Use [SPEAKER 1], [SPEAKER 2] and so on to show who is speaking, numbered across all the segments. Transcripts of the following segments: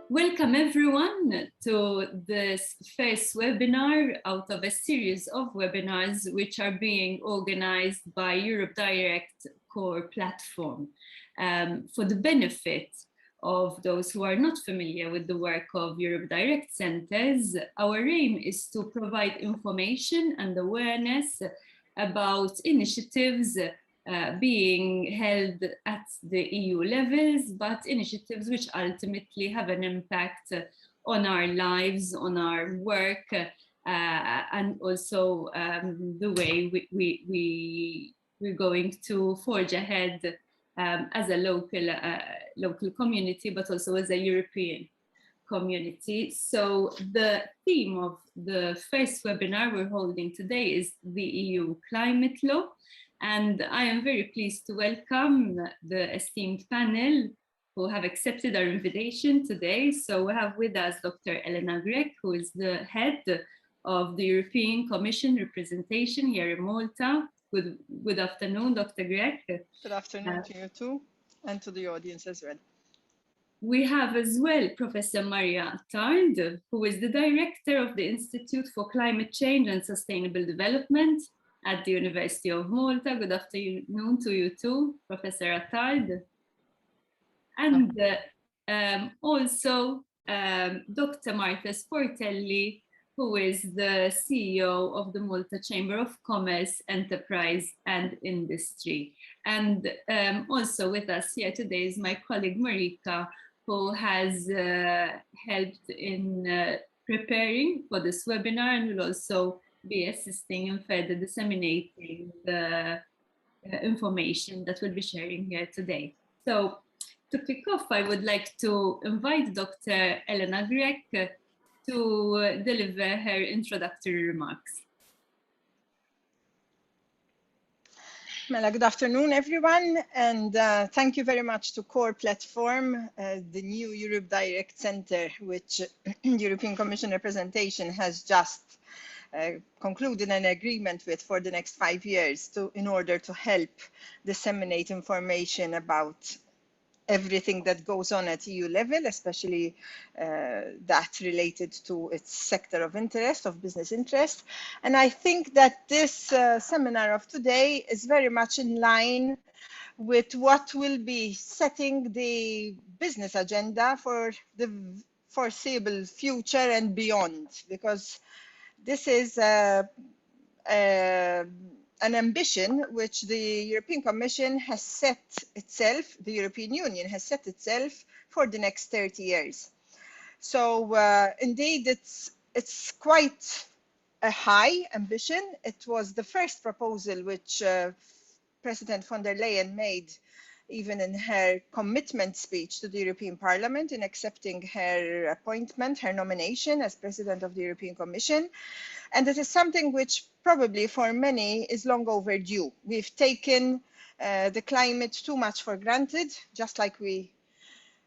[SPEAKER 1] Welcome everyone to this first webinar out of a series of webinars which are being organized by Europe Direct Core Platform for the benefit of those who are not familiar with the work of Europe Direct Centers. Our aim is to provide information and awareness about initiatives being held at the EU levels, but initiatives which ultimately have an impact on our lives, on our work, and also the way we're going to forge ahead as a local community, but also as a European community. So the theme of the first webinar we're holding today is the EU climate law. And I am very pleased to welcome the esteemed panel who have accepted our invitation today. So we have with us Dr. Elena Grech, who is the head of the European Commission representation here in Malta. Good afternoon, Dr. Grech.
[SPEAKER 2] Good afternoon to you too, and to the audience as well.
[SPEAKER 1] We have as well Professor Maria Attard, who is the director of the Institute for Climate Change and Sustainable Development at the University of Malta. Good afternoon to you too, Professor Attard. And also Dr. Marthese Portelli, who is the CEO of the Malta Chamber of Commerce, Enterprise and Industry. And also with us here today is my colleague Marika, who has helped in preparing for this webinar and will also be assisting in further disseminating the information that we'll be sharing here today. So to kick off, I would like to invite Dr. Elena Grech to deliver her introductory remarks.
[SPEAKER 2] Mela, good afternoon, everyone, and thank you very much to Core Platform, the new Europe Direct Center, which European Commission representation has just concluded an agreement with for the next 5 years in order to help disseminate information about everything that goes on at EU level, especially that related to its sector of interest, of business interest. And I think that this seminar of today is very much in line with what will be setting the business agenda for the foreseeable future and beyond, because this is an ambition which the European Commission has set itself, the European Union has set itself for the next 30 years. So indeed, it's quite a high ambition. It was the first proposal which President von der Leyen made even in her commitment speech to the European Parliament in accepting her appointment, her nomination as President of the European Commission. And it is something which probably for many is long overdue. We've taken the climate too much for granted, just like we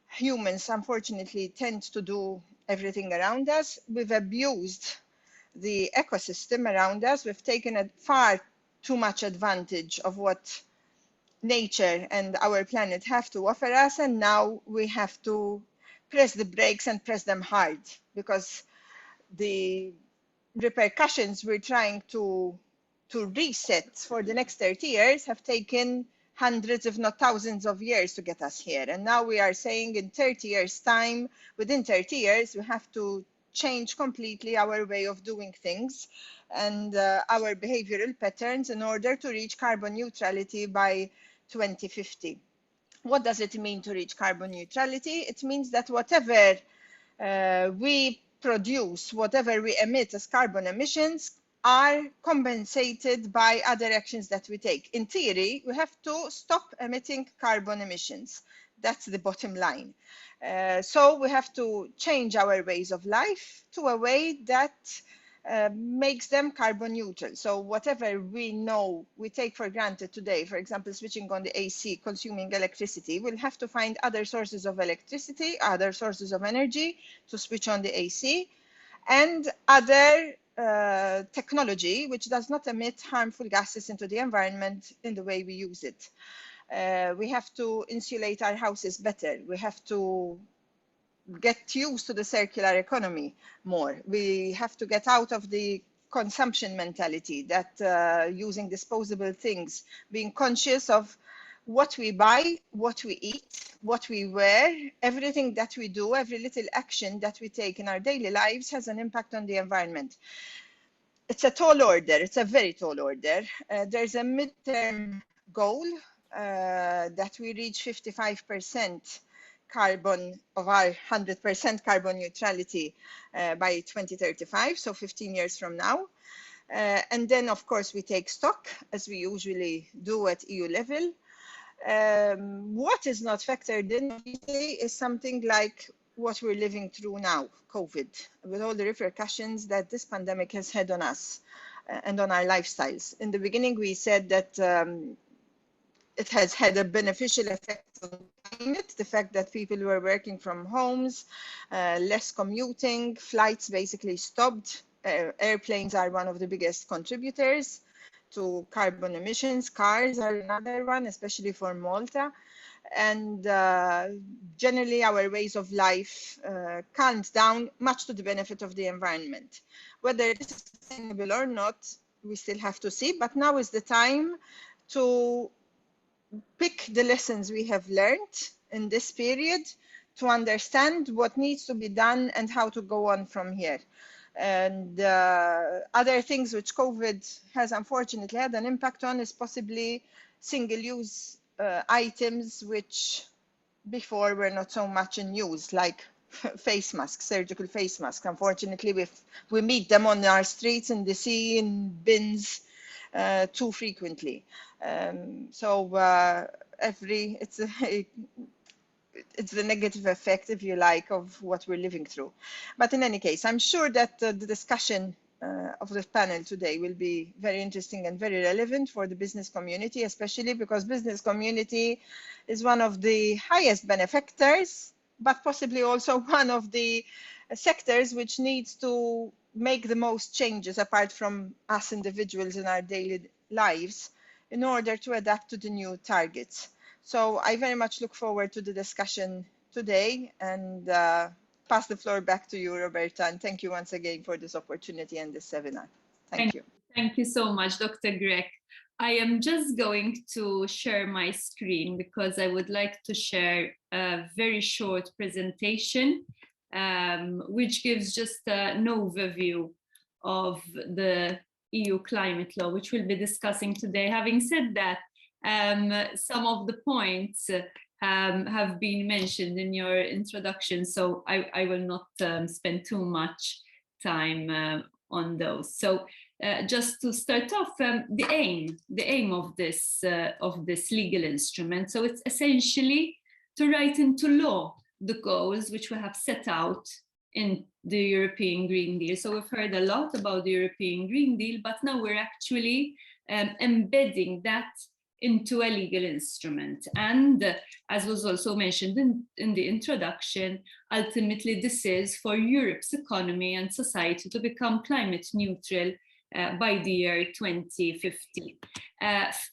[SPEAKER 2] humans unfortunately tend to do everything around us. We've abused the ecosystem around us. We've taken a far too much advantage of what nature and our planet have to offer us, and now we have to press the brakes and press them hard, because the repercussions we're trying to reset for the next 30 years have taken hundreds, if not thousands of years to get us here. And now we are saying in 30 years time, within 30 years, we have to change completely our way of doing things and our behavioral patterns in order to reach carbon neutrality by 2050. What does it mean to reach carbon neutrality? It means that whatever we produce, whatever we emit as carbon emissions, are compensated by other actions that we take. In theory, we have to stop emitting carbon emissions. That's the bottom line. So we have to change our ways of life to a way that makes them carbon neutral. So whatever we know we take for granted today, for example, switching on the AC, consuming electricity, we'll have to find other sources of electricity, other sources of energy to switch on the AC, and other technology which does not emit harmful gases into the environment in the way we use it. We have to insulate our houses better. We have to get used to the circular economy more. We have to get out of the consumption mentality, that using disposable things, being conscious of what we buy, what we eat, what we wear, everything that we do, every little action that we take in our daily lives has an impact on the environment. It's a tall order. It's a very tall order. There's a midterm goal that we reach 55% carbon of our 100% carbon neutrality by 2035, so 15 years from now. And then, of course, we take stock, as we usually do at EU level. What is not factored in is something like what we're living through now, COVID, with all the repercussions that this pandemic has had on us and on our lifestyles. In the beginning, we said that it has had a beneficial effect on climate, the fact that people were working from homes, less commuting, flights basically stopped. Airplanes are one of the biggest contributors to carbon emissions. Cars are another one, especially for Malta. And generally our ways of life calmed down, much to the benefit of the environment. Whether this is sustainable or not, we still have to see, but now is the time to pick the lessons we have learned in this period, to understand what needs to be done and how to go on from here. And other things which COVID has unfortunately had an impact on is possibly single-use items which before were not so much in use, like face masks, surgical face masks. Unfortunately, we meet them on our streets, in the sea, in bins too frequently. It's the negative effect, if you like, of what we're living through. But in any case, I'm sure that the discussion of the panel today will be very interesting and very relevant for the business community, especially because business community is one of the highest benefactors, but possibly also one of the sectors which needs to make the most changes apart from us individuals in our daily lives in order to adapt to the new targets. So I very much look forward to the discussion today and pass the floor back to you, Roberta. And thank you once again for this opportunity and this seminar. Thank you.
[SPEAKER 1] Thank you so much, Dr. Grech. I am just going to share my screen because I would like to share a very short presentation which gives just an overview of the EU climate law, which we'll be discussing today. Having said that, some of the points have been mentioned in your introduction, so I will not spend too much time on those. So just to start off, the aim of this legal instrument. So it's essentially to write into law the goals which we have set out in the European Green Deal. So we've heard a lot about the European Green Deal, but now we're actually embedding that into a legal instrument. And as was also mentioned in the introduction, ultimately this is for Europe's economy and society to become climate neutral by the year 2050.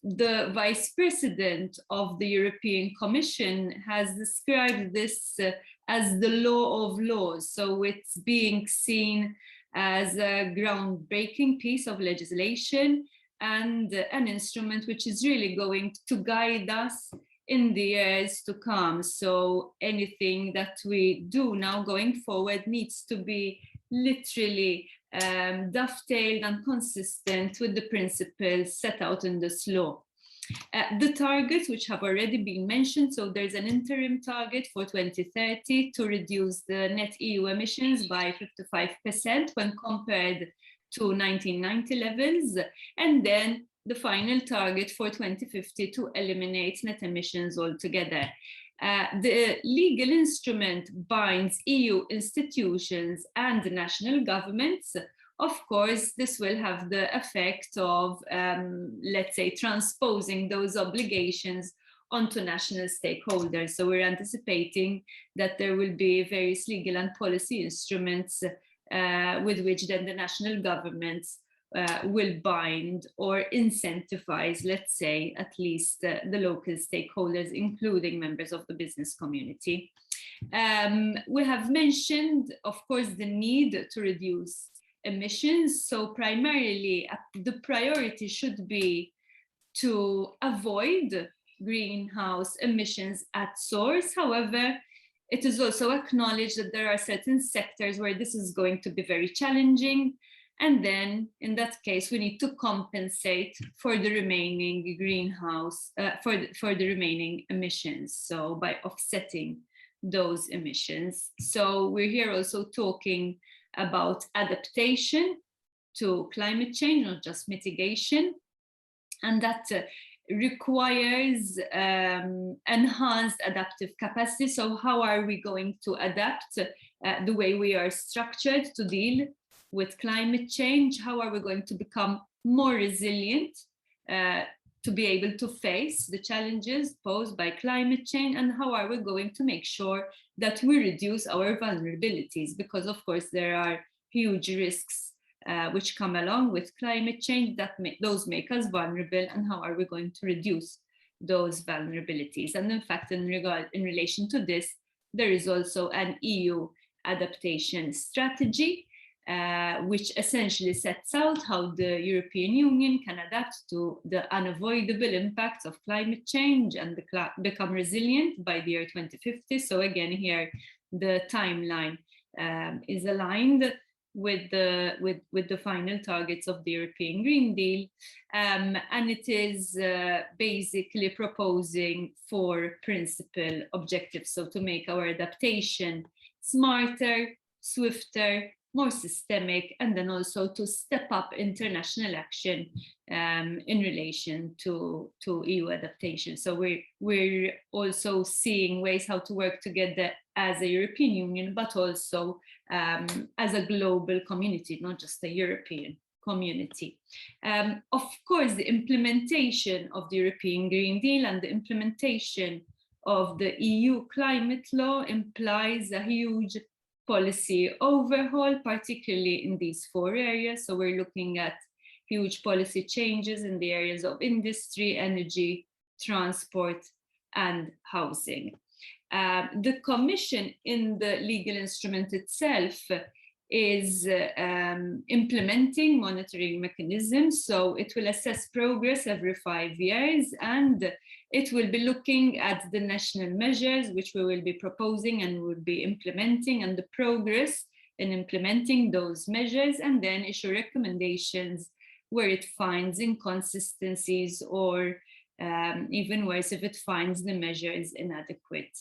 [SPEAKER 1] The Vice President of the European Commission has described this as the law of laws. So it's being seen as a groundbreaking piece of legislation and an instrument which is really going to guide us in the years to come. So anything that we do now going forward needs to be literally dovetailed and consistent with the principles set out in this law. The targets which have already been mentioned, so there's an interim target for 2030 to reduce the net EU emissions by 55% when compared to 1990 levels, and then the final target for 2050 to eliminate net emissions altogether. The legal instrument binds EU institutions and national governments. Of course, this will have the effect of, let's say, transposing those obligations onto national stakeholders. So we're anticipating that there will be various legal and policy instruments with which then the national governments will bind or incentivize, let's say, at least the local stakeholders, including members of the business community. We have mentioned, of course, the need to reduce emissions. So primarily, the priority should be to avoid greenhouse emissions at source. However, it is also acknowledged that there are certain sectors where this is going to be very challenging. And then in that case, we need to compensate for the remaining greenhouse, for the remaining emissions. So by offsetting those emissions. So we're here also talking about adaptation to climate change, not just mitigation. And that requires enhanced adaptive capacity. So how are we going to adapt the way we are structured to deal with climate change? How are we going to become more resilient to be able to face the challenges posed by climate change? And how are we going to make sure that we reduce our vulnerabilities? Because of course there are huge risks which come along with climate change that those make us vulnerable, and how are we going to reduce those vulnerabilities? And in fact, in relation to this, there is also an EU adaptation strategy, which essentially sets out how the European Union can adapt to the unavoidable impacts of climate change and become resilient by the year 2050. So again, here the timeline is aligned with the final targets of the European Green Deal, and it is basically proposing 4 principal objectives. So to make our adaptation smarter, swifter, more systemic, and then also to step up international action in relation to EU adaptation. So we're also seeing ways how to work together as a European Union, but also as a global community, not just a European community. Of course, the implementation of the European Green Deal and the implementation of the EU climate law implies a huge policy overhaul, particularly in these 4 areas. So we're looking at huge policy changes in the areas of industry, energy, transport, and housing. The Commission in the legal instrument itself is implementing monitoring mechanisms. So it will assess progress every 5 years, and it will be looking at the national measures which we will be proposing and will be implementing, and the progress in implementing those measures, and then issue recommendations where it finds inconsistencies, or even worse, if it finds the measures inadequate.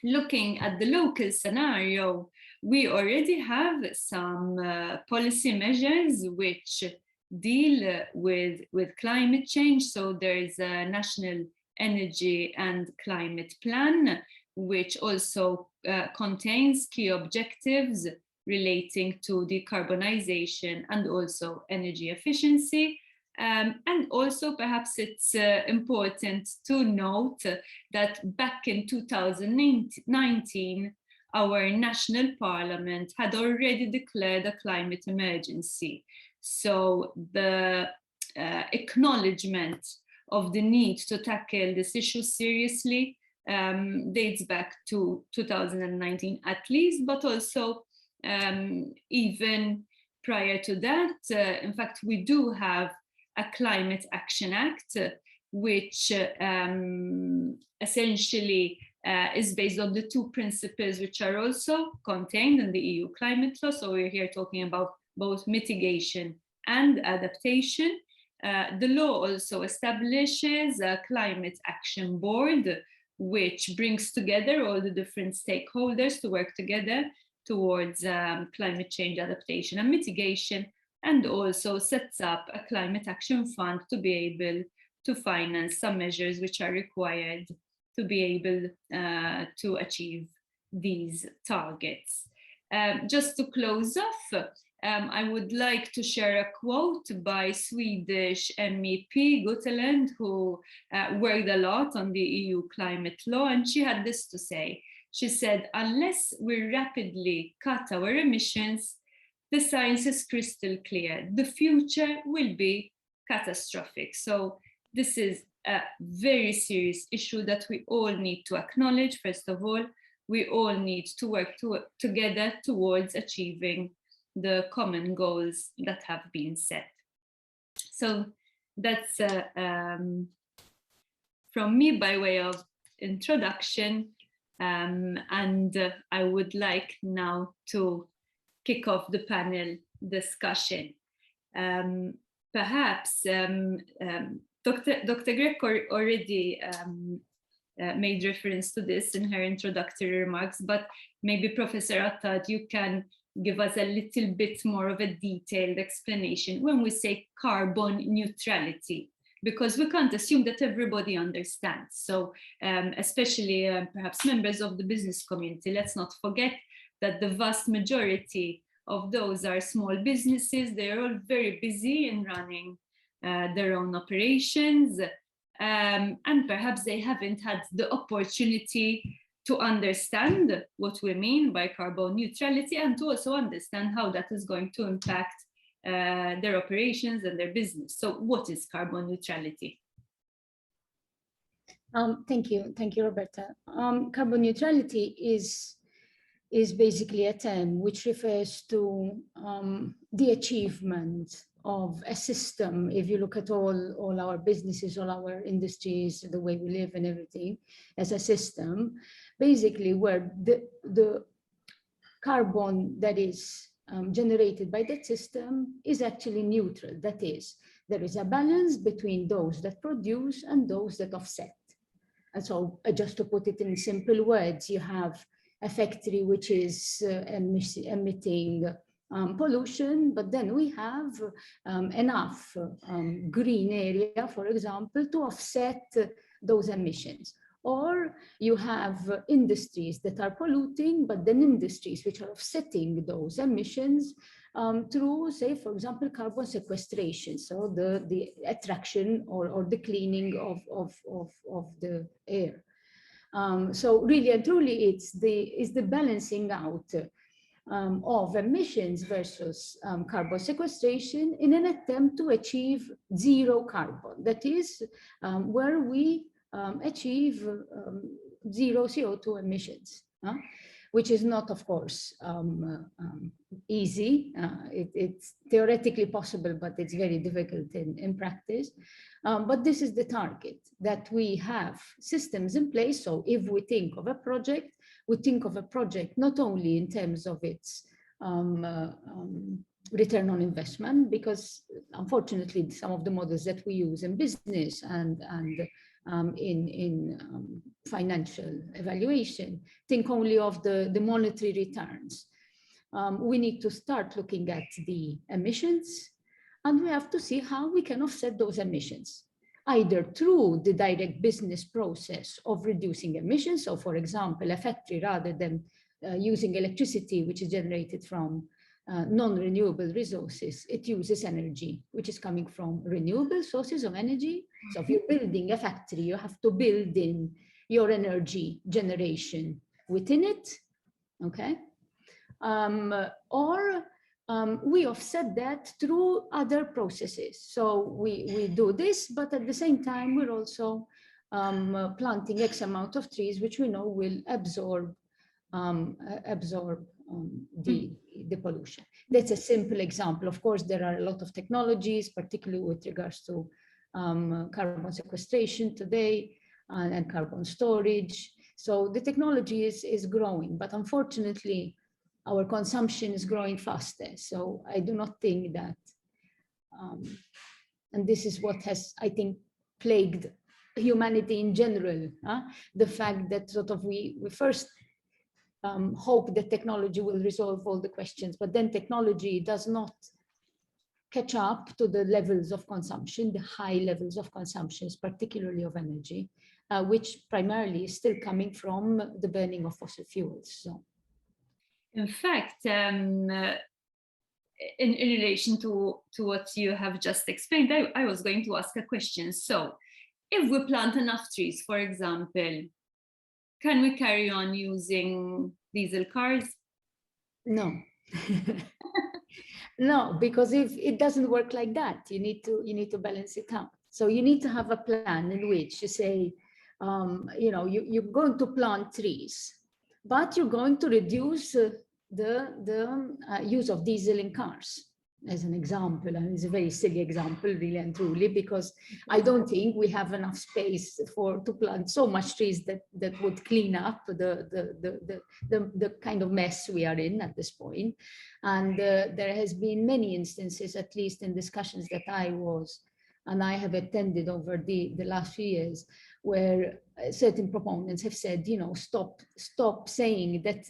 [SPEAKER 1] Looking at the local scenario, we already have some policy measures which deal with climate change. So there is a national energy and climate plan, which also contains key objectives relating to decarbonization and also energy efficiency. And also perhaps it's important to note that back in 2019, our national parliament had already declared a climate emergency. So the acknowledgement of the need to tackle this issue seriously dates back to 2019 at least, but also even prior to that. In fact, we do have a Climate Action Act, which essentially is based on the 2 principles which are also contained in the EU climate law. So we're here talking about both mitigation and adaptation. The law also establishes a climate action board, which brings together all the different stakeholders to work together towards climate change adaptation and mitigation, and also sets up a climate action fund to be able to finance some measures which are required to be able to achieve these targets. Just to close off, I would like to share a quote by Swedish MEP Gutteland, who worked a lot on the EU climate law, and she had this to say. She said, "Unless we rapidly cut our emissions, the science is crystal clear. The future will be catastrophic." So this is a very serious issue that we all need to acknowledge. First of all, we all need to work together towards achieving the common goals that have been set. So that's from me by way of introduction, and I would like now to kick off the panel discussion. Perhaps Dr. Grech already made reference to this in her introductory remarks, but maybe Professor Attard, you can give us a little bit more of a detailed explanation when we say carbon neutrality, because we can't assume that everybody understands. So especially perhaps members of the business community, let's not forget that the vast majority of those are small businesses. They're all very busy in running their own operations, and perhaps they haven't had the opportunity to understand what we mean by carbon neutrality and to also understand how that is going to impact their operations and their business. So what is carbon neutrality?
[SPEAKER 3] Thank you, Roberta. Carbon neutrality is basically a term which refers to the achievement of a system. If you look at all our businesses, all our industries, the way we live and everything as a system, basically where the carbon that is generated by that system is actually neutral. That is, there is a balance between those that produce and those that offset. And so just to put it in simple words, you have a factory which is emitting pollution, but then we have enough green area, for example, to offset those emissions. Or you have industries that are polluting, but then industries which are offsetting those emissions through, say, for example, carbon sequestration, so the attraction or the cleaning of the air. So really and truly, it's the balancing out of emissions versus carbon sequestration in an attempt to achieve zero carbon. That is where we achieve zero CO2 emissions, which is not, of course, easy. It's theoretically possible, but it's very difficult in practice. But this is the target, that we have systems in place. So if we think of a project, we think of a project not only in terms of its return on investment, because unfortunately some of the models that we use in business and in financial evaluation think only of the monetary returns. We need to start looking at the emissions, and we have to see how we can offset those emissions, either through the direct business process of reducing emissions. So for example, a factory, rather than using electricity, which is generated from non-renewable resources, it uses energy, which is coming from renewable sources of energy. So if you're building a factory, you have to build in your energy generation within it, okay? Or we offset that through other processes. So we do this, but at the same time, we're also planting X amount of trees, which we know will absorb the pollution. That's a simple example. Of course, there are a lot of technologies, particularly with regards to carbon sequestration today and carbon storage. So the technology is growing, but unfortunately, our consumption is growing faster. So I do not think that, and this is what has, I think, plagued humanity in general, the fact that sort of we first hope that technology will resolve all the questions, but then technology does not catch up to the levels of consumption, the high levels of consumptions, particularly of energy, which primarily is still coming from the burning of fossil fuels. So.
[SPEAKER 1] In fact, in relation to what you have just explained, I was going to ask a question. So if we plant enough trees, for example, can we carry on using diesel cars?
[SPEAKER 3] No. No, because if it doesn't work like that, you need to balance it out. So you need to have a plan in which you say, you're going to plant trees, but you're going to reduce the use of diesel in cars, as an example. And it's a very silly example, really and truly, because I don't think we have enough space to plant so much trees that would clean up the kind of mess we are in at this point. And there has been many instances, at least in discussions that I have attended over the last few years, where certain proponents have said, stop saying that,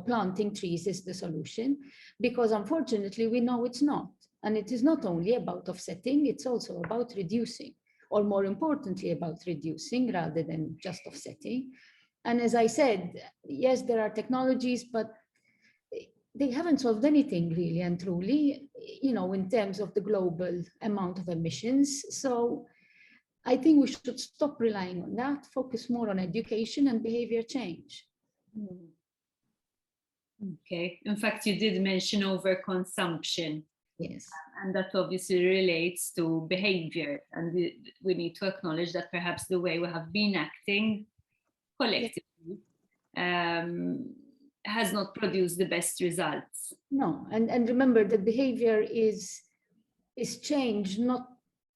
[SPEAKER 3] planting trees is the solution, because unfortunately we know it's not. And it is not only about offsetting, it's also about reducing, or more importantly, about reducing rather than just offsetting. And as I said, yes, there are technologies, but they haven't solved anything really and truly, in terms of the global amount of emissions. So I think we should stop relying on that, focus more on education and behavior change.
[SPEAKER 1] Okay. In fact, you did mention overconsumption.
[SPEAKER 3] Yes.
[SPEAKER 1] And that obviously relates to behavior. And we need to acknowledge that perhaps the way we have been acting collectively has not produced the best results.
[SPEAKER 3] No, and remember that behavior is changed not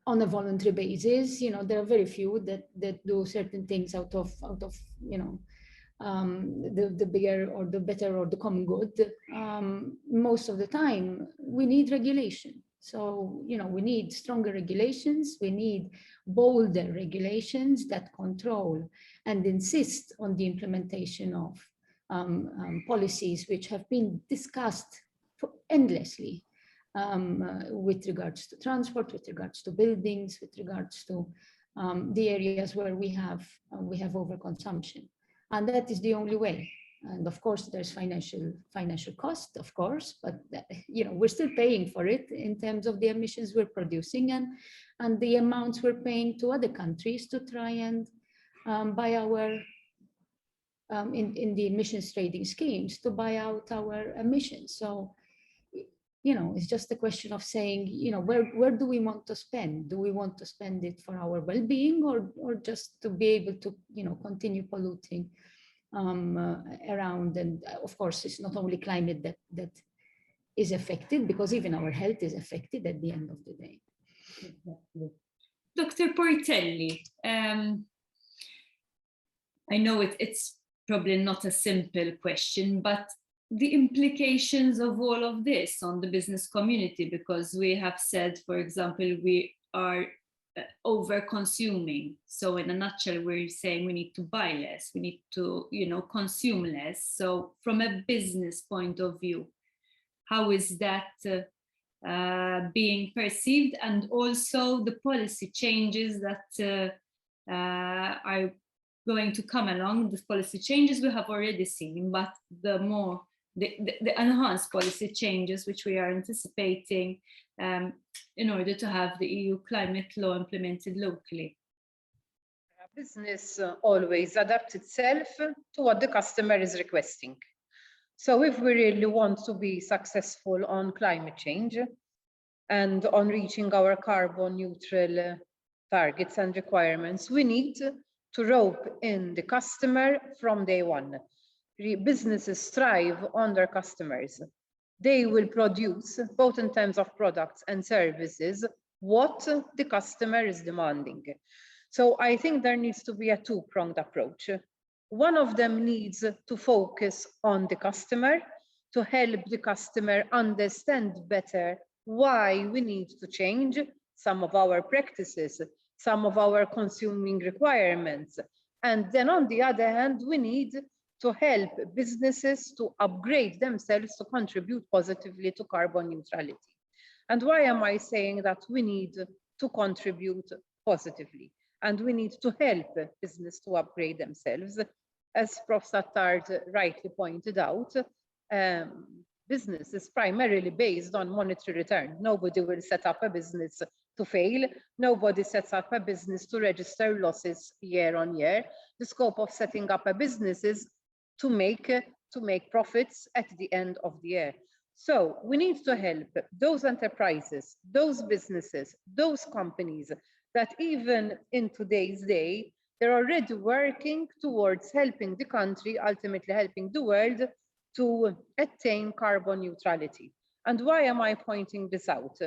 [SPEAKER 3] on a voluntary basis. There are very few that do certain things out of the bigger or the better or the common good. Most of the time we need regulation. So, we need stronger regulations, we need bolder regulations that control and insist on the implementation of policies which have been discussed endlessly with regards to transport, with regards to buildings, with regards to the areas where we have overconsumption. And that is the only way. And of course, there's financial cost, of course, but we're still paying for it in terms of the emissions we're producing and the amounts we're paying to other countries to try and buy our in the emissions trading schemes to buy out our emissions. So, it's just a question of saying, where do we want to spend? Do we want to spend it for our well-being or just to be able to, continue polluting around? And of course, it's not only climate that is affected, because even our health is affected at the end of the day.
[SPEAKER 1] Exactly. Dr. Portelli, I know it's probably not a simple question, but the implications of all of this on the business community, because we have said, for example, we are over-consuming. So in a nutshell, we're saying we need to buy less, we need to, consume less. So from a business point of view, how is that being perceived? And also the policy changes that are going to come along. The policy changes we have already seen, but the enhanced policy changes which we are anticipating in order to have the EU climate law implemented locally.
[SPEAKER 4] Business always adapts itself to what the customer is requesting. So if we really want to be successful on climate change and on reaching our carbon neutral targets and requirements, we need to rope in the customer from day one. Businesses thrive on their customers. They will produce, both in terms of products and services, what the customer is demanding. So I think there needs to be a two-pronged approach. One of them needs to focus on the customer, to help the customer understand better why we need to change some of our practices, some of our consuming requirements. And then on the other hand, we need to help businesses to upgrade themselves to contribute positively to carbon neutrality. And why am I saying that we need to contribute positively? And we need to help business to upgrade themselves. As Prof. Attard rightly pointed out, business is primarily based on monetary return. Nobody will set up a business to fail. Nobody sets up a business to register losses year on year. The scope of setting up a business is to make profits at the end of the year. So we need to help those enterprises, those businesses, those companies that even in today's day, they're already working towards helping the country, ultimately helping the world to attain carbon neutrality. And why am I pointing this out?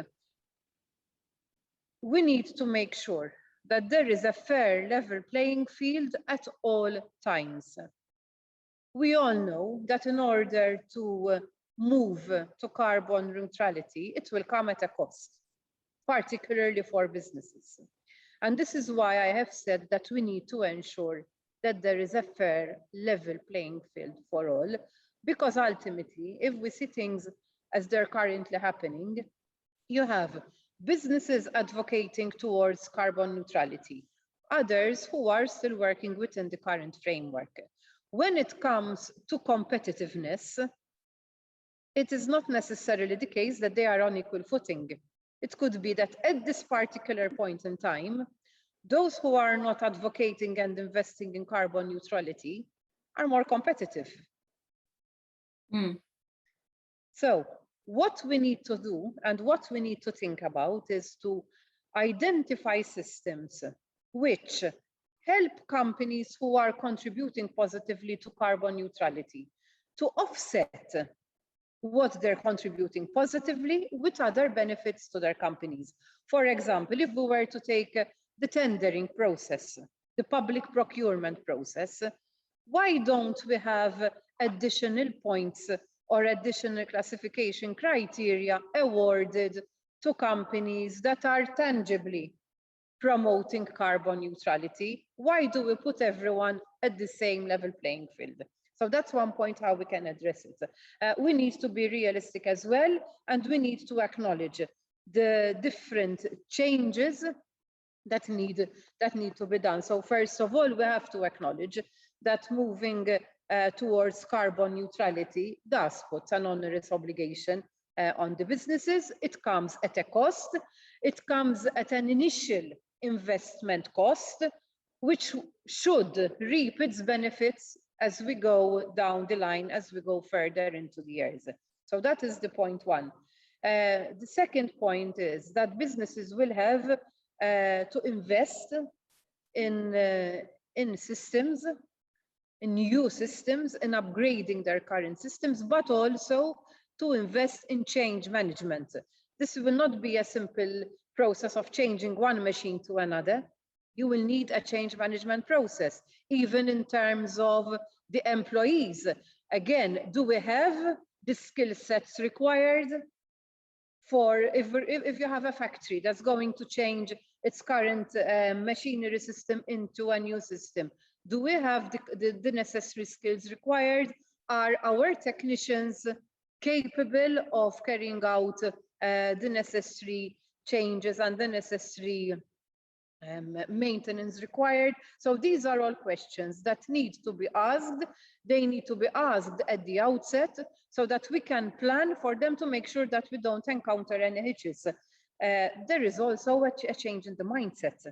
[SPEAKER 4] We need to make sure that there is a fair level playing field at all times. We all know that in order to move to carbon neutrality, it will come at a cost, particularly for businesses. And this is why I have said that we need to ensure that there is a fair level playing field for all, because ultimately, if we see things as they're currently happening, you have businesses advocating towards carbon neutrality, others who are still working within the current framework. When it comes to competitiveness, it is not necessarily the case that they are on equal footing. It could be that at this particular point in time, those who are not advocating and investing in carbon neutrality are more competitive. So what we need to do and what we need to think about is to identify systems which help companies who are contributing positively to carbon neutrality to offset what they're contributing positively with other benefits to their companies. For example, if we were to take the tendering process, the public procurement process, why don't we have additional points or additional classification criteria awarded to companies that are tangibly promoting carbon neutrality? Why do we put everyone at the same level playing field? So that's one point how we can address it. We need to be realistic as well, and we need to acknowledge the different changes that need to be done. So first of all, we have to acknowledge that moving towards carbon neutrality does put an onerous obligation on the businesses. It comes at a cost. It comes at an initial investment cost, which should reap its benefits as we go down the line, as we go further into the years. So that is the point one. The second point is that businesses will have to invest in systems, in new systems, in upgrading their current systems, but also to invest in change management. This will not be a simple process of changing one machine to another. You will need a change management process, even in terms of the employees. Again, do we have the skill sets required for if you have a factory that's going to change its current machinery system into a new system? Do we have the necessary skills required? Are our technicians capable of carrying out the necessary changes and the necessary maintenance required? So these are all questions that need to be asked. They need to be asked at the outset so that we can plan for them to make sure that we don't encounter any hitches. There is also a change in the mindset,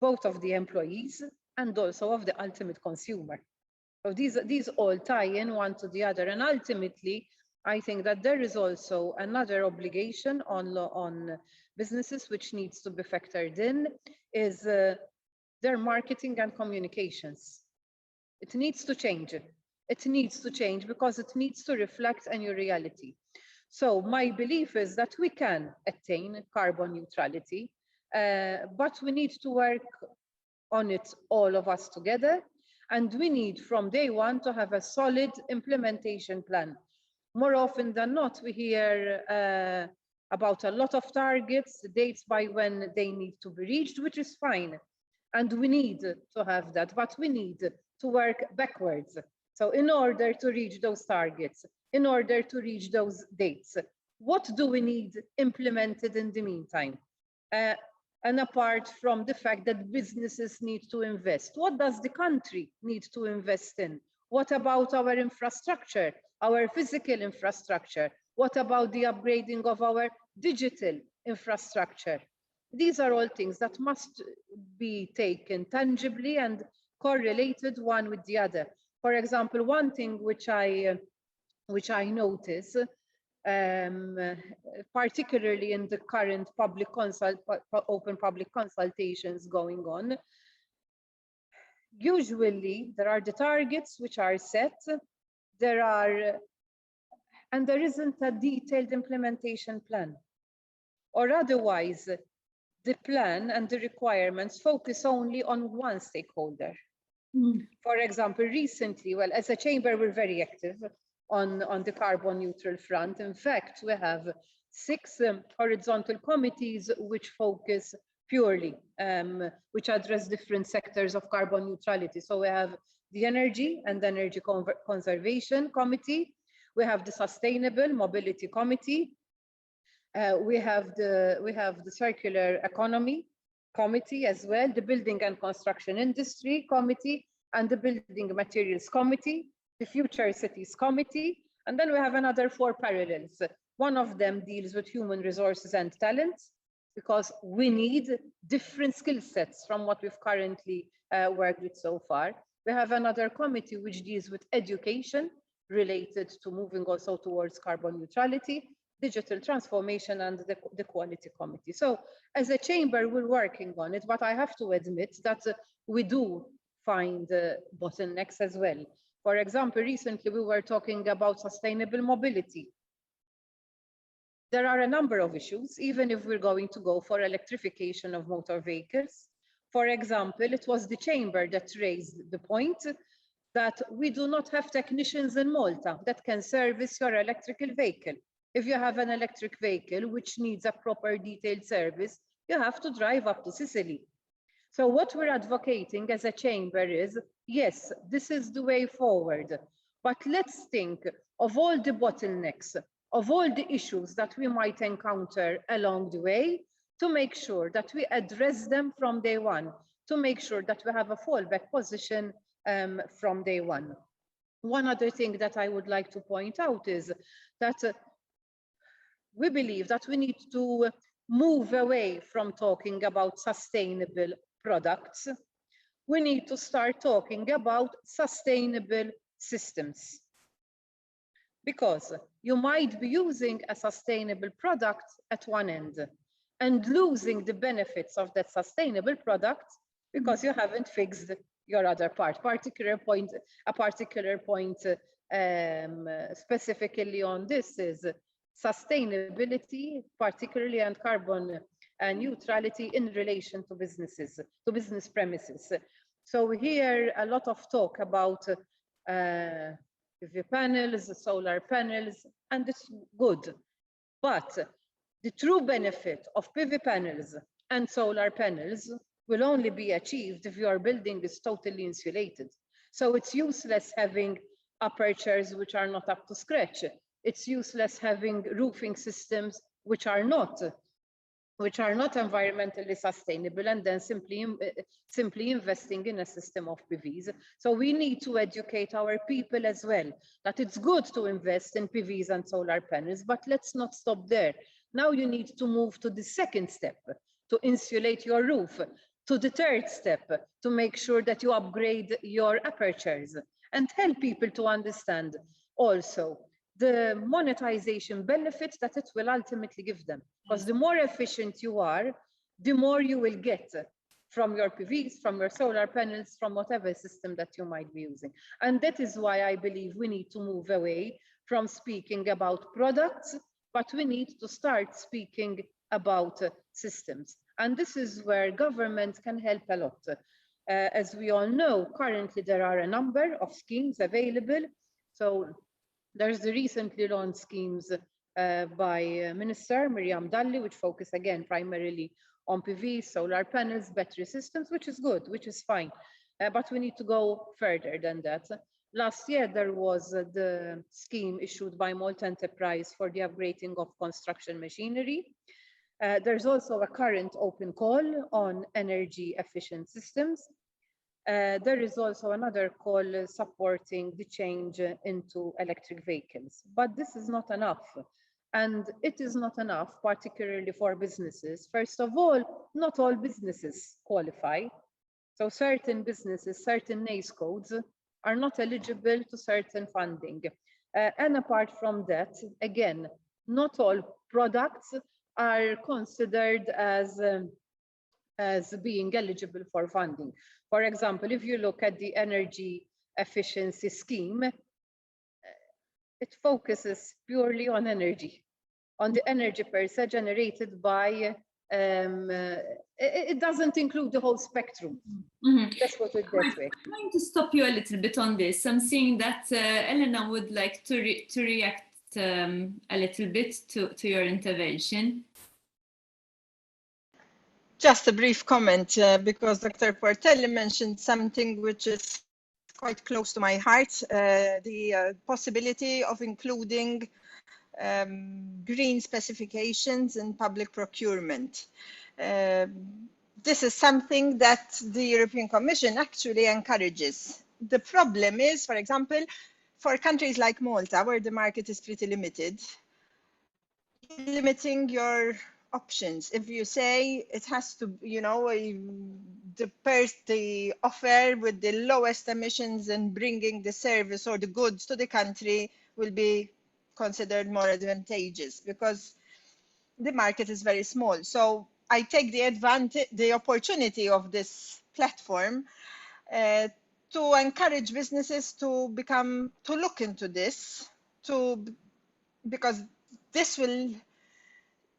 [SPEAKER 4] both of the employees and also of the ultimate consumer. So these all tie in one to the other, and ultimately I think that there is also another obligation on businesses which needs to be factored in, is their marketing and communications. It needs to change. It needs to change because it needs to reflect a new reality. So my belief is that we can attain carbon neutrality, but we need to work on it, all of us together, and we need from day one to have a solid implementation plan. More often than not, we hear about a lot of targets, dates by when they need to be reached, which is fine. And we need to have that, but we need to work backwards. So in order to reach those targets, in order to reach those dates, what do we need implemented in the meantime? And apart from the fact that businesses need to invest, what does the country need to invest in? What about our infrastructure, our physical infrastructure? What about the upgrading of our digital infrastructure? These are all things that must be taken tangibly and correlated one with the other. For example, one thing which I notice particularly in the current open public consultations going on. Usually there are the targets which are set, and there isn't a detailed implementation plan. Or otherwise, the plan and the requirements focus only on one stakeholder. For example, recently, well, as a chamber, we're very active on the carbon neutral front. In fact, we have 6 horizontal committees which focus purely, which address different sectors of carbon neutrality. So we have the Energy and Energy Conservation Committee, we have the Sustainable Mobility Committee, we have the Circular Economy Committee as well, the Building and Construction Industry Committee, and the Building Materials Committee, the Future Cities Committee, and then we have another 4 parallels. One of them deals with human resources and talent, because we need different skill sets from what we've currently worked with so far. We have another committee which deals with education related to moving also towards carbon neutrality, digital transformation, and the quality committee. So as a chamber, we're working on it, but I have to admit that we do find bottlenecks as well. For example, recently we were talking about sustainable mobility. There are a number of issues, even if we're going to go for electrification of motor vehicles. For example, it was the chamber that raised the point that we do not have technicians in Malta that can service your electrical vehicle. If you have an electric vehicle which needs a proper detailed service, you have to drive up to Sicily. So what we're advocating as a chamber is, yes, this is the way forward, but let's think of all the bottlenecks, of all the issues that we might encounter along the way, to make sure that we address them from day one, to make sure that we have a fallback position from day one. One other thing that I would like to point out is that we believe that we need to move away from talking about sustainable products. We need to start talking about sustainable systems. Because you might be using a sustainable product at one end and losing the benefits of that sustainable product because you haven't fixed your other part. A particular point specifically on this is sustainability, particularly, and carbon neutrality in relation to businesses, to business premises. So we hear a lot of talk about PV panels, solar panels, and it's good. But the true benefit of PV panels and solar panels will only be achieved if your building is totally insulated. So it's useless having apertures which are not up to scratch. It's useless having roofing systems which are not environmentally sustainable, and then simply investing in a system of PVs. So we need to educate our people as well, that it's good to invest in PVs and solar panels, but let's not stop there. Now you need to move to the second step, to insulate your roof, to the third step, to make sure that you upgrade your apertures, and help people to understand also the monetization benefits that it will ultimately give them. Because the more efficient you are, the more you will get from your PVs, from your solar panels, from whatever system that you might be using. And that is why I believe we need to move away from speaking about products, but we need to start speaking about systems. And this is where government can help a lot. As we all know, currently there are a number of schemes available. So there's the recently launched schemes by Minister Miriam Dalli, which focus again primarily on PV, solar panels, battery systems, which is good, which is fine. But we need to go further than that. Last year, there was the scheme issued by Malta Enterprise for the upgrading of construction machinery. There's also a current open call on energy efficient systems. There is also another call supporting the change into electric vehicles. But this is not enough. And it is not enough, particularly for businesses. First of all, not all businesses qualify. So certain businesses, certain NACE codes are not eligible to certain funding. And apart from that, again, not all products are considered as being eligible for funding. For example, if you look at the energy efficiency scheme, it focuses purely on energy, on the energy per se generated by, it doesn't include the whole spectrum. That's what it gets with.
[SPEAKER 1] I'm going to stop you a little bit on this. I'm seeing that Elena would like to react a little bit to your intervention.
[SPEAKER 2] Just a brief comment, because Dr. Portelli mentioned something which is quite close to my heart, the possibility of including green specifications in public procurement. This is something that the European Commission actually encourages. The problem is, for example, for countries like Malta, where the market is pretty limited, limiting your options. If you say it has to, you know, the offer with the lowest emissions and bringing the service or the goods to the country will be considered more advantageous because the market is very small. So I take the opportunity of this platform to encourage businesses to look into this, because this will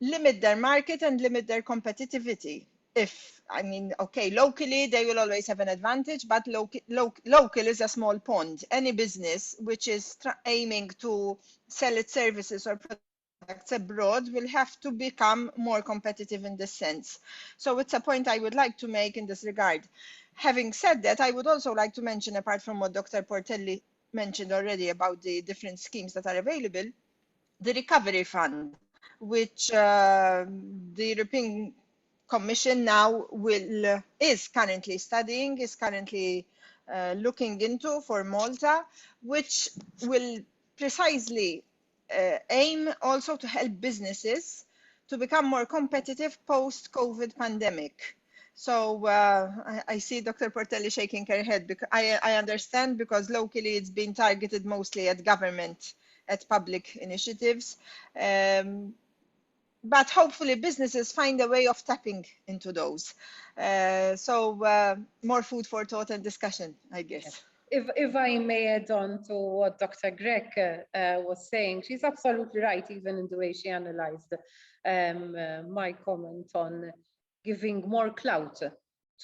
[SPEAKER 2] limit their market and limit their competitivity. Okay, locally they will always have an advantage, but local is a small pond. Any business which is aiming to sell its services or products abroad will have to become more competitive in this sense. So it's a point I would like to make in this regard. Having said that, I would also like to mention, apart from what Dr. Portelli mentioned already about the different schemes that are available, the recovery fund, which the European Commission now is currently studying, is currently looking into for Malta, which will precisely aim also to help businesses to become more competitive post-COVID pandemic. So I see Dr. Portelli shaking her head, because I understand, because locally it's been targeted mostly at government, at public initiatives. But hopefully businesses find a way of tapping into those. More food for thought and discussion, I guess.
[SPEAKER 4] If I may add on to what Dr. Grech was saying, she's absolutely right, even in the way she analyzed my comment on giving more clout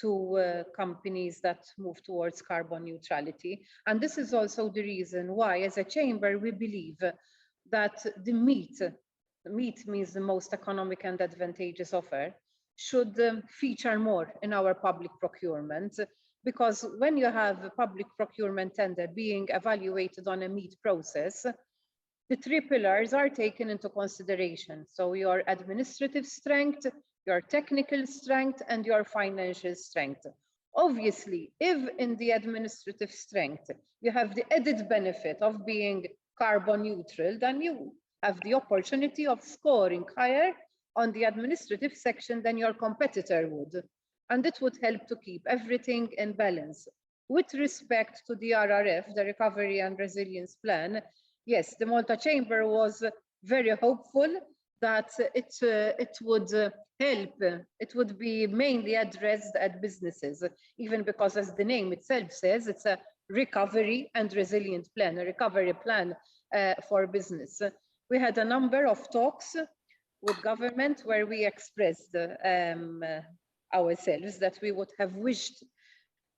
[SPEAKER 4] to companies that move towards carbon neutrality. And this is also the reason why, as a chamber, we believe that the meat means the most economic and advantageous offer, should feature more in our public procurement. Because when you have a public procurement tender being evaluated on a meat process, the three pillars are taken into consideration. So your administrative strength, your technical strength, and your financial strength. Obviously, if in the administrative strength, you have the added benefit of being carbon neutral, then you have the opportunity of scoring higher on the administrative section than your competitor would. And it would help to keep everything in balance. With respect to the RRF, the Recovery and Resilience Plan, yes, the Malta Chamber was very hopeful that it would help. It would be mainly addressed at businesses, even because, as the name itself says, it's a recovery and resilient plan, a recovery plan for business. We had a number of talks with government where we expressed ourselves that we would have wished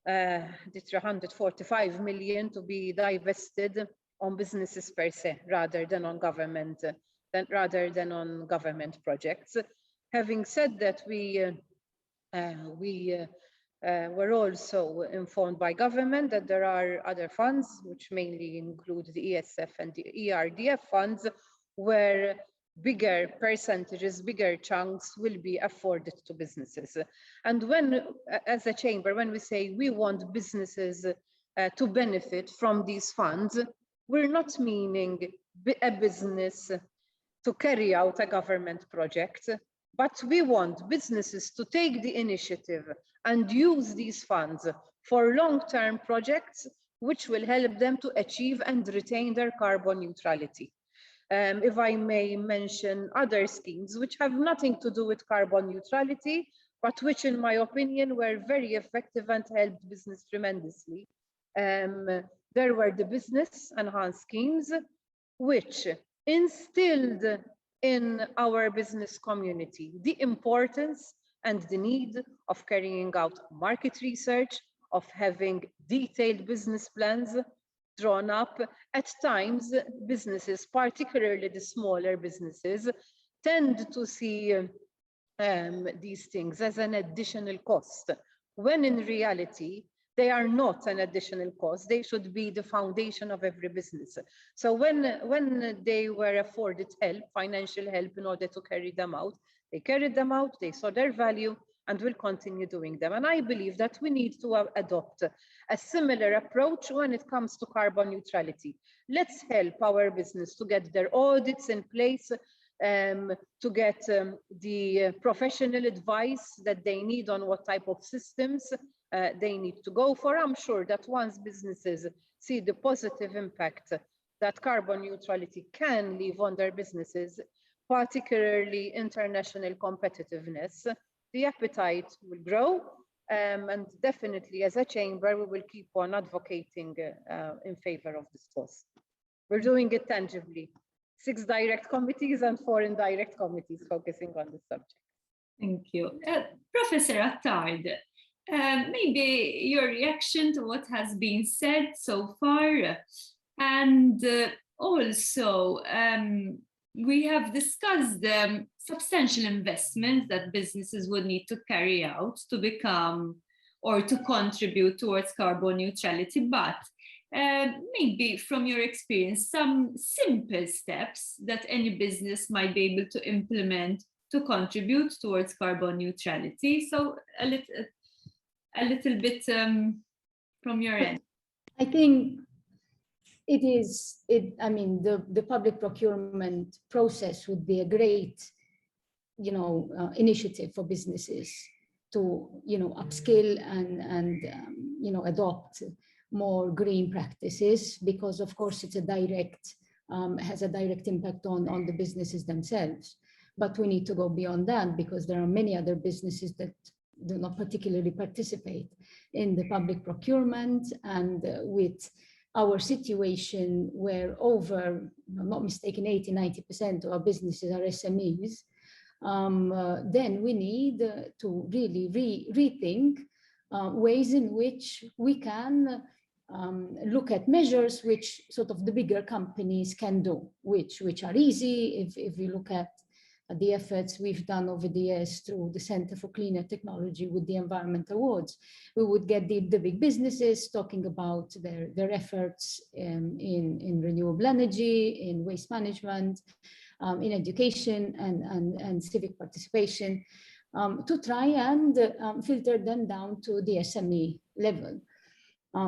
[SPEAKER 4] the 345 million to be divested on businesses per se, rather than on government projects. Having said that, we were also informed by government that there are other funds, which mainly include the ESF and the ERDF funds, where bigger percentages, bigger chunks will be afforded to businesses. And when, as a chamber, when we say we want businesses to benefit from these funds, we're not meaning a business to carry out a government project, but we want businesses to take the initiative and use these funds for long-term projects, which will help them to achieve and retain their carbon neutrality. If I may mention other schemes which have nothing to do with carbon neutrality, but which in my opinion were very effective and helped business tremendously. There were the business enhanced schemes, which instilled in our business community the importance and the need of carrying out market research, of having detailed business plans drawn up. At times, businesses, particularly the smaller businesses, tend to see these things as an additional cost, when in reality, they are not an additional cost. They should be the foundation of every business. So when they were afforded help, financial help in order to carry them out, they carried them out, they saw their value, and will continue doing them. And I believe that we need to adopt a similar approach when it comes to carbon neutrality. Let's help our business to get their audits in place, to get the professional advice that they need on what type of systems they need to go for. I'm sure that once businesses see the positive impact that carbon neutrality can leave on their businesses, particularly international competitiveness, the appetite will grow. And definitely as a chamber, we will keep on advocating in favor of this cause. We're doing it tangibly. 6 direct committees and 4 indirect committees focusing on this subject.
[SPEAKER 1] Thank you. Professor Attard, maybe your reaction to what has been said so far, and also we have discussed substantial investments that businesses would need to carry out to become or to contribute towards carbon neutrality, but maybe from your experience, some simple steps that any business might be able to implement to contribute towards carbon neutrality. So a little bit from your end.
[SPEAKER 3] I think I mean, the public procurement process would be a great, initiative for businesses to, upskill and adopt more green practices, because of course it's has a direct impact on the businesses themselves. But we need to go beyond that, because there are many other businesses that do not particularly participate in the public procurement. And with our situation where over, if I'm not mistaken, 80–90% of our businesses are SMEs, then we need to really rethink ways in which we can look at measures which sort of the bigger companies can do, which are easy. If we look at the efforts we've done over the years through the Center for Cleaner Technology with the Environment Awards, we would get the big businesses talking about their efforts in renewable energy, in waste management, in education and civic participation, to try and filter them down to the SME level,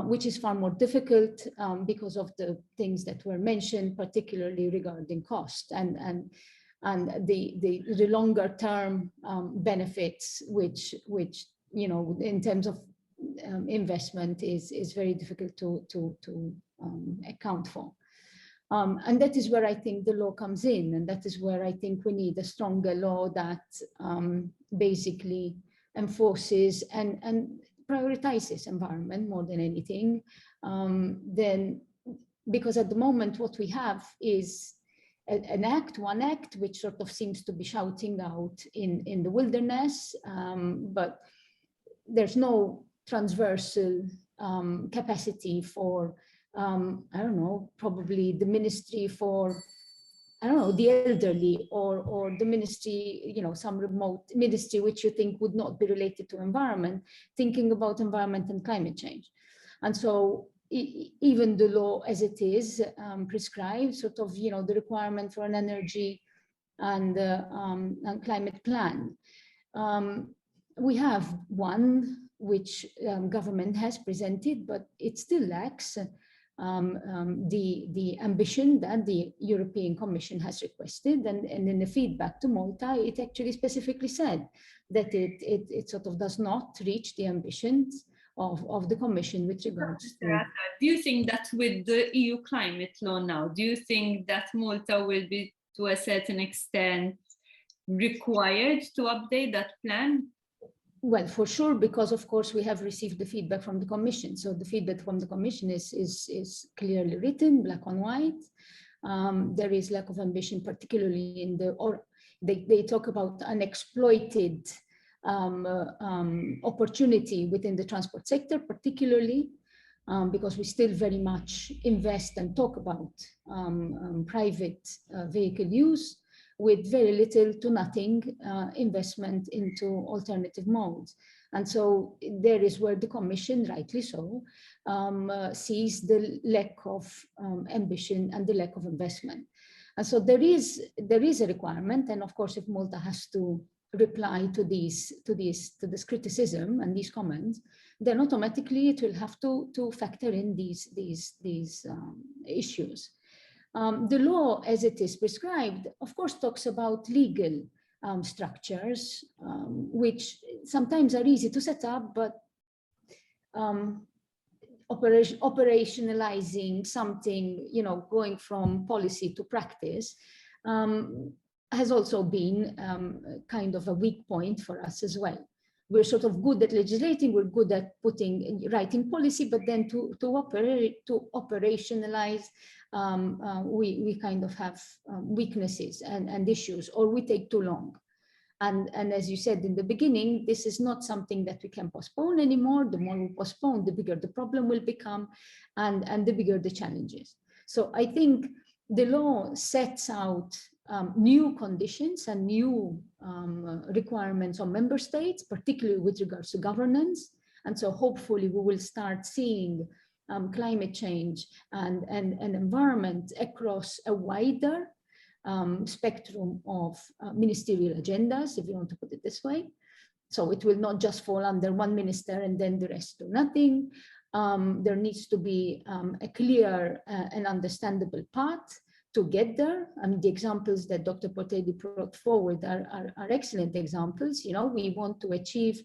[SPEAKER 3] which is far more difficult because of the things that were mentioned, particularly regarding cost and the longer term benefits, which in terms of investment is very difficult to account for. And that is where I think the law comes in, and that is where I think we need a stronger law that basically enforces and prioritizes environment more than anything. Then, because at the moment what we have is one act which sort of seems to be shouting out in the wilderness, but there's no transversal capacity for I don't know, probably the ministry for, I don't know, the elderly, or the ministry, some remote ministry which you think would not be related to environment, thinking about environment and climate change. And so even the law as it is prescribes sort of, the requirement for an energy and climate plan. We have one which government has presented, but it still lacks the ambition that the European Commission has requested, and in the feedback to Malta, it actually specifically said that it sort of does not reach the ambitions of the Commission with regards to.
[SPEAKER 1] Do you think that with the EU climate law now, do you think that Malta will be to a certain extent required to update that plan?
[SPEAKER 3] Well, for sure, because of course we have received the feedback from the Commission. So the feedback from the Commission is clearly written, black on white. There is lack of ambition, particularly in the, or they talk about unexploited opportunity within the transport sector, particularly because we still very much invest and talk about private vehicle use, with very little to nothing investment into alternative modes. And so there is where the Commission, rightly so, sees the lack of ambition and the lack of investment. And so there is a requirement, and of course, if Malta has to reply to this criticism and these comments, then automatically it will have to factor in these issues. The law, as it is prescribed, of course, talks about legal structures, which sometimes are easy to set up, but operationalizing something, going from policy to practice, has also been kind of a weak point for us as well. We're sort of good at legislating, we're good at writing policy, but then to operationalize, we kind of have weaknesses and issues, or we take too long. And as you said in the beginning, this is not something that we can postpone anymore. The more we postpone, the bigger the problem will become, and the bigger the challenges. So I think the law sets out new conditions and new requirements on member states, particularly with regards to governance. And so hopefully we will start seeing climate change and environment across a wider spectrum of ministerial agendas, if you want to put it this way. So it will not just fall under one minister and then the rest do nothing. There needs to be a clear and understandable path to get there. And the examples that Dr. Portelli brought forward are excellent examples. We want to achieve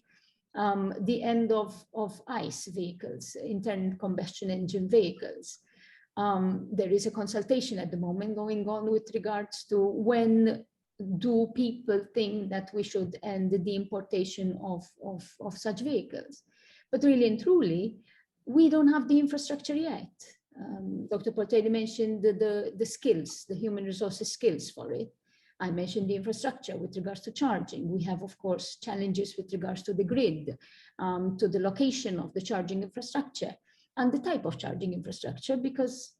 [SPEAKER 3] the end of ICE vehicles, internal combustion engine vehicles. There is a consultation at the moment going on with regards to when do people think that we should end the importation of such vehicles. But really and truly, we don't have the infrastructure yet. Dr. Portelli mentioned the skills, the human resources skills for it. I mentioned the infrastructure with regards to charging. We have, of course, challenges with regards to the grid, to the location of the charging infrastructure and the type of charging infrastructure, because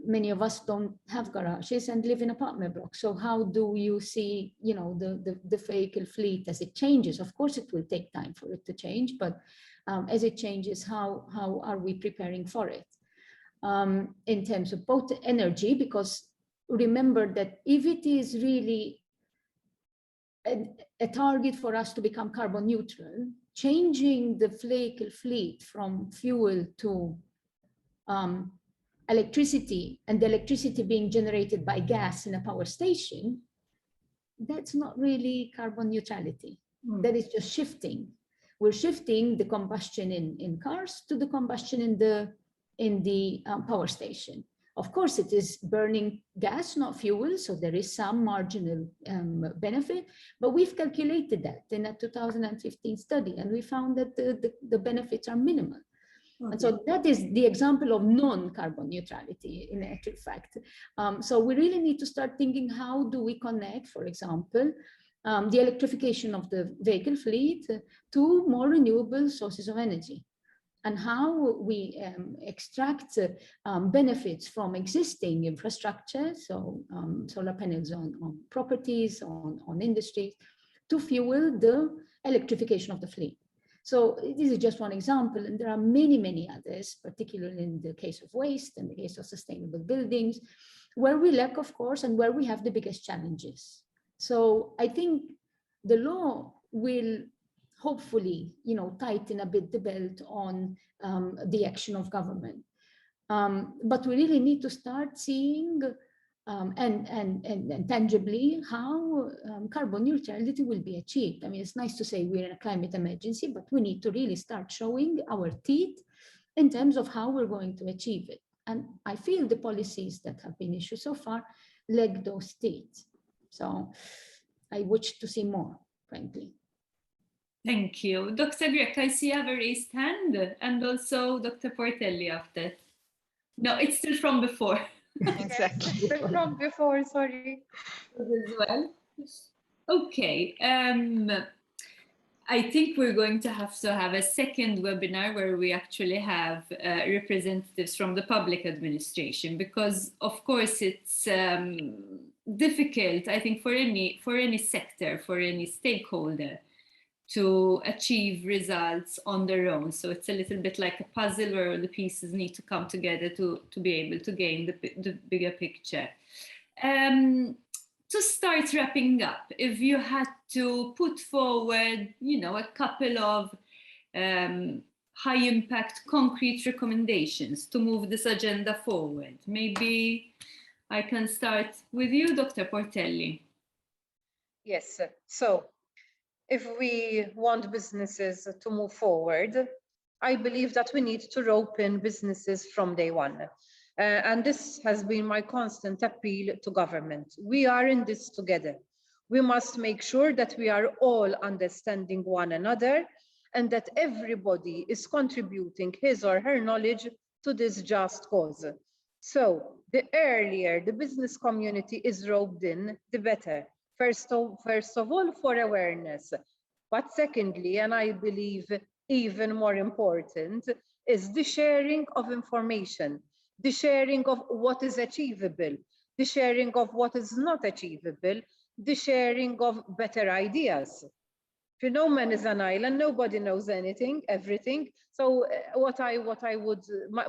[SPEAKER 3] many of us don't have garages and live in apartment blocks. So how do you see, the vehicle fleet as it changes? Of course, it will take time for it to change, but as it changes, how are we preparing for it? In terms of both energy, because remember that if it is really a target for us to become carbon neutral, changing the vehicle fleet from fuel to electricity, and the electricity being generated by gas in a power station, that's not really carbon neutrality. That is just shifting. We're shifting the combustion in cars to the combustion in the power station. Of course, it is burning gas, not fuel, so there is some marginal benefit, but we've calculated that in a 2015 study, and we found that the benefits are minimal. Okay. And so that is the example of non-carbon neutrality in actual fact. So we really need to start thinking, how do we connect, for example, the electrification of the vehicle fleet to more renewable sources of energy, and how we extract benefits from existing infrastructure, so solar panels on properties, on industries, to fuel the electrification of the fleet. So this is just one example, and there are many, many others, particularly in the case of waste and the case of sustainable buildings, where we lack, of course, and where we have the biggest challenges. So I think the law will hopefully, tighten a bit the belt on the action of government. But we really need to start seeing and tangibly how carbon neutrality will be achieved. I mean, it's nice to say we're in a climate emergency, but we need to really start showing our teeth in terms of how we're going to achieve it. And I feel the policies that have been issued so far lack those teeth. So I wish to see more, frankly.
[SPEAKER 1] Thank you. Dr. Grech, I see you have a raised hand, and also Dr. Portelli after. No, it's still from before.
[SPEAKER 2] Exactly.
[SPEAKER 4] Yes, from before, sorry.
[SPEAKER 1] As well. Okay. I think we're going to have a second webinar where we actually have representatives from the public administration, because of course it's difficult, I think, for any sector, for any stakeholder to achieve results on their own. So it's a little bit like a puzzle where the pieces need to come together to be able to gain the bigger picture. To start wrapping up, if you had to put forward, a couple of high impact concrete recommendations to move this agenda forward, maybe I can start with you, Dr. Portelli.
[SPEAKER 4] Yes, so if we want businesses to move forward, I believe that we need to rope in businesses from day one. And this has been my constant appeal to government. We are in this together. We must make sure that we are all understanding one another and that everybody is contributing his or her knowledge to this just cause. So the earlier the business community is roped in, the better. First of all, for awareness. But secondly, and I believe even more important, is the sharing of information. The sharing of what is achievable, the sharing of what is not achievable, the sharing of better ideas. You know, man is an island, nobody knows everything. So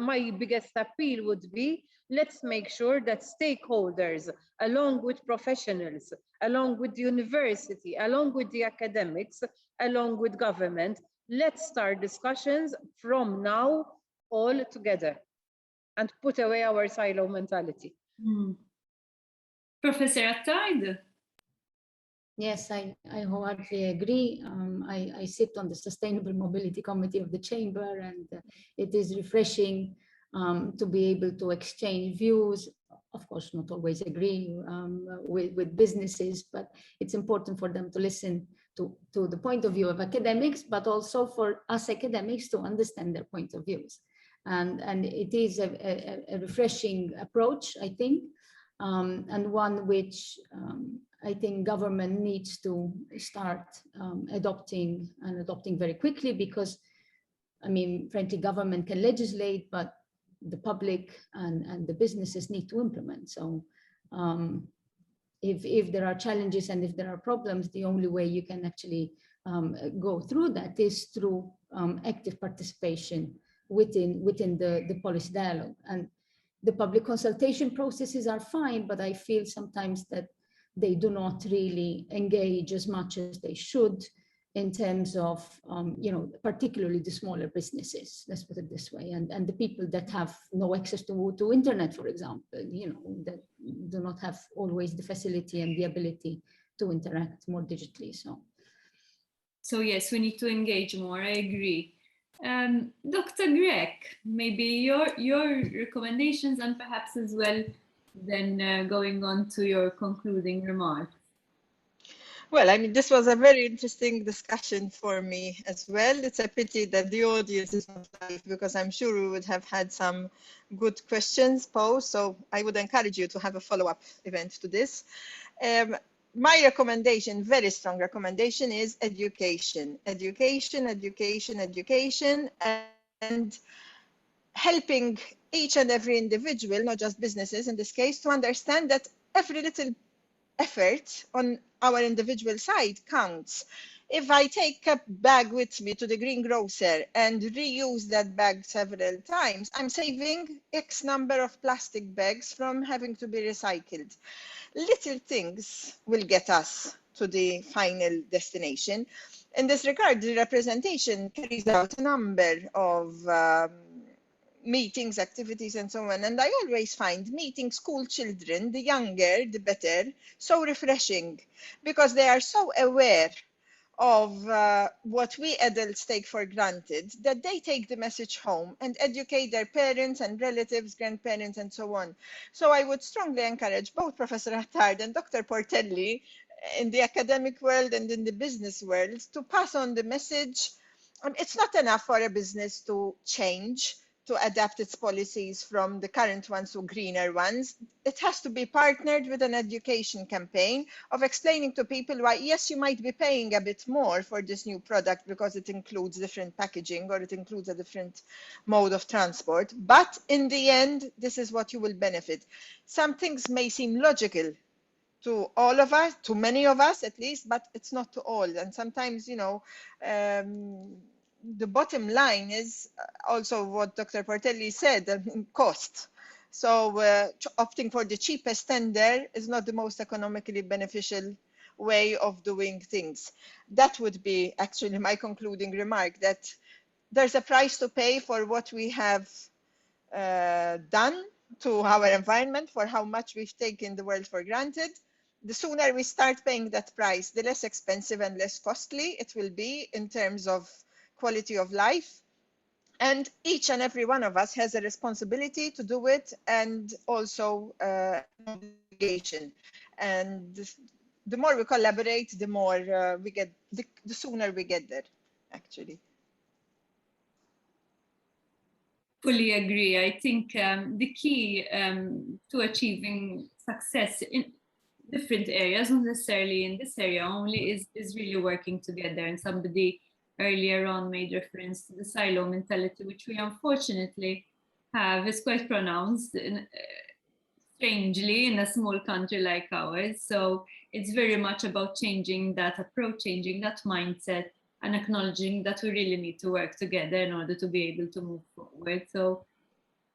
[SPEAKER 4] my biggest appeal would be, let's make sure that stakeholders, along with professionals, along with the university, along with the academics, along with government, let's start discussions from now all together and put away our silo mentality.
[SPEAKER 1] Professor Attard?
[SPEAKER 3] Yes, I wholeheartedly agree. I sit on the Sustainable Mobility Committee of the Chamber, and it is refreshing to be able to exchange views. Of course, not always agree with businesses, but it's important for them to listen to the point of view of academics, but also for us academics to understand their point of views. And it is a refreshing approach, I think, and one which I think government needs to start adopting very quickly, because, I mean, frankly, government can legislate, but the public and the businesses need to implement. So if there are challenges and if there are problems, the only way you can actually go through that is through active participation within the policy dialogue. And the public consultation processes are fine, but I feel sometimes that they do not really engage as much as they should in terms of, particularly the smaller businesses, let's put it this way, and the people that have no access to internet, for example, that do not have always the facility and the ability to interact more digitally.
[SPEAKER 1] So yes, we need to engage more, I agree. Dr. Grech, maybe your recommendations, and perhaps as well then going on to your concluding remarks.
[SPEAKER 2] Well, I mean, this was a very interesting discussion for me as well. It's a pity that the audience is not live, because I'm sure we would have had some good questions posed. So I would encourage you to have a follow-up event to this. My recommendation, very strong recommendation, is education, education, education, education, and helping each and every individual, not just businesses in this case, to understand that every little effort on our individual side counts. If I take a bag with me to the greengrocer and reuse that bag several times, I'm saving X number of plastic bags from having to be recycled. Little things will get us to the final destination. In this regard, the representation carries out a number of meetings, activities, and so on. And I always find meeting school children, the younger, the better, so refreshing, because they are so aware of what we adults take for granted, that they take the message home and educate their parents and relatives, grandparents, and so on. So I would strongly encourage both Professor Attard and Dr. Portelli in the academic world and in the business world to pass on the message. It's not enough for a business to change, to adapt its policies from the current ones to greener ones. It has to be partnered with an education campaign of explaining to people why, yes, you might be paying a bit more for this new product because it includes different packaging or it includes a different mode of transport. But in the end, this is what you will benefit. Some things may seem logical to all of us, to many of us at least, but it's not to all. And sometimes, you know, the bottom line is also what Dr. Portelli said, cost. So opting for the cheapest tender is not the most economically beneficial way of doing things. That would be actually my concluding remark, that there's a price to pay for what we have done to our environment, for how much we've taken the world for granted. The sooner we start paying that price, the less expensive and less costly it will be in terms of quality of life. And each and every one of us has a responsibility to do it, and also an obligation. And the more we collaborate, the more we get, the sooner we get there, actually.
[SPEAKER 1] Fully agree. I think the key to achieving success in different areas, not necessarily in this area only, is really working together. And somebody earlier on made reference to the silo mentality, which we unfortunately have, is quite pronounced strangely in a small country like ours. So it's very much about changing that approach, changing that mindset, and acknowledging that we really need to work together in order to be able to move forward. So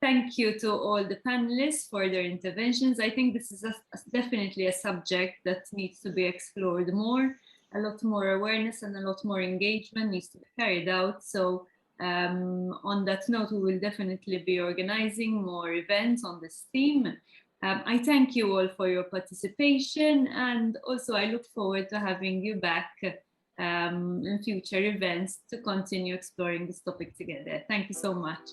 [SPEAKER 1] thank you to all the panelists for their interventions. I think this is definitely a subject that needs to be explored more. A lot more awareness and a lot more engagement needs to be carried out. So on that note, we will definitely be organizing more events on this theme. I thank you all for your participation, and also I look forward to having you back in future events to continue exploring this topic together. Thank you so much.